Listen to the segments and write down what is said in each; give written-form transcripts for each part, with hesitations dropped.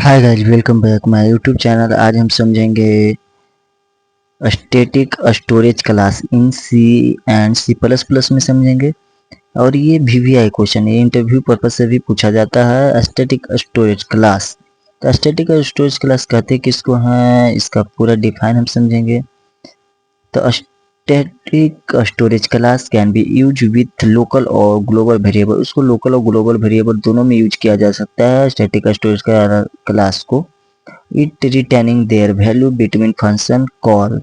Hi guys, welcome back my YouTube channel. आज हम समझेंगे static storage class in C and C plus plus में समझेंगे। और ये वीवीआई क्वेश्चन है, इंटरव्यू पर्पज से भी पूछा जाता है। स्टैटिक स्टोरेज क्लास, तो स्टैटिक स्टोरेज क्लास कहते किसको हैं, इसका पूरा डिफाइन हम समझेंगे। तो static storage class can be use with local और ग्लोबल वेरिएबल। उसको लोकल और ग्लोबल वेरिएबल दोनों में यूज किया जा सकता है स्टैटिक स्टोरेज क्लास को। It retaining their value between function call.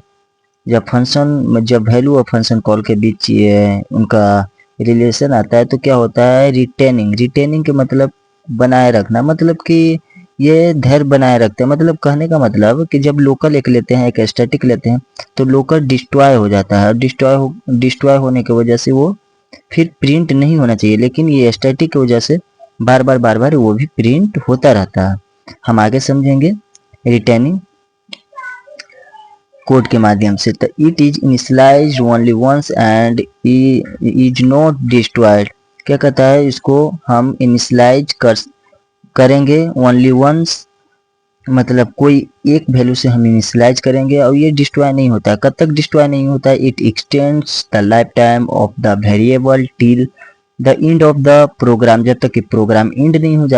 जब वैल्यू और फंक्शन कॉल के बीच ये उनका रिलेशन आता है तो क्या होता है, रिटेनिंग के मतलब बनाए रखना, मतलब कि ये धैर्य बनाए रखते हैं। मतलब कहने का मतलब कि जब लोकल एक लेते हैं, एक स्टैटिक लेते हैं, तो लोकल डिस्ट्रॉय हो जाता है। डिस्ट्रॉय होने की वजह से वो फिर प्रिंट नहीं होना चाहिए, लेकिन ये स्टैटिक की वजह से बार बार वो भी प्रिंट होता रहता है। हम आगे समझेंगे रिटेनिंग कोड के माध्यम से। तो it is initialized only once and is not destroyed. क्या कहता है, इसको हम इनिशियलाइज करेंगे ओनली वंस, मतलब कोई एक वैल्यू से हम इनिशियलाइज करेंगे और ये डिस्ट्रॉय नहीं होता है। कब तक डिस्ट्रॉय नहीं होता है? It extends the life time of the variable till the end of the program. जब तक कि प्रोग्राम एंड नहीं हो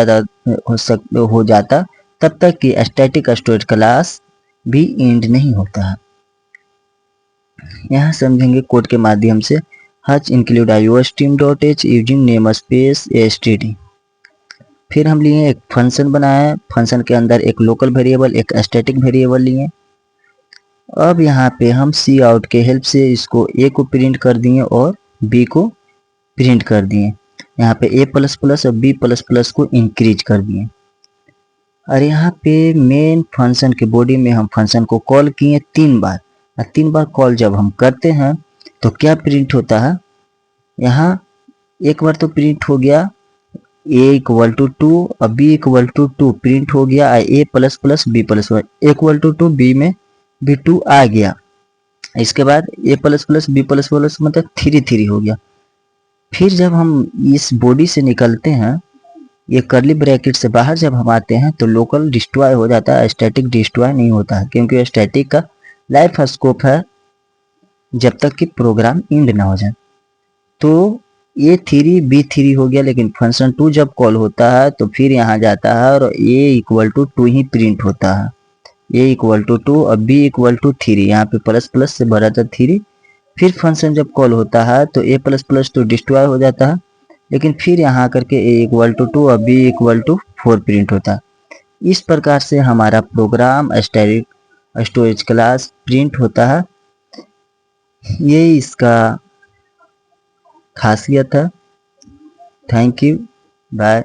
जाता तब तक कि स्टैटिक स्टोरेज क्लास भी एंड नहीं होता है। यहाँ समझेंगे कोड के माध्यम से। Hutch include iostream.h using name space std। फिर हम लिए एक फंक्शन बनाया, फंक्शन के अंदर एक लोकल वेरिएबल एक स्टैटिक वेरिएबल लिए। अब यहाँ पे हम सी आउट के हेल्प से इसको ए को प्रिंट कर दिए और बी को प्रिंट कर दिए। यहाँ पे ए प्लस प्लस और बी प्लस प्लस को इंक्रीज कर दिए। और यहाँ पे मेन फंक्शन के बॉडी में हम फंक्शन को कॉल किए 3 बार। और 3 बार कॉल जब हम करते हैं तो क्या प्रिंट होता है, यहाँ एक बार तो प्रिंट हो गया ए इक्वल टू 2 और बी इक्वल टू 2 प्रिंट हो गया। A plus plus B plus equal to 2, B में भी 2 आ गया। इसके बाद A plus plus B plus plus मतलब 3 हो गया। फिर जब हम इस बॉडी से निकलते हैं, ये करली ब्रैकेट से बाहर जब हम आते हैं तो लोकल डिस्ट्रॉय हो जाता है, स्टैटिक डिस्ट्रॉय नहीं होता है, क्योंकि स्टैटिक का लाइफ स्कोप है जब तक कि प्रोग्राम एंड ना हो जाए। तो ए 3 B 3 हो गया, लेकिन फंक्शन 2 जब कॉल होता है तो फिर यहाँ जाता है और ए इक्वल टू 2 ही प्रिंट होता है। ए इक्वल टू 2 और बी इक्वल टू 3, यहाँ पे प्लस प्लस से भरा था 3। फिर फंक्शन जब कॉल होता है तो ए प्लस प्लस तो डिस्ट्रॉय हो जाता है, लेकिन फिर यहाँ करके ए इक्वल टू 2 और बी इक्वल टू 4 प्रिंट होता है। इस प्रकार से हमारा program static storage class print होता है। ये इसका खासियत है। Thank you, bye.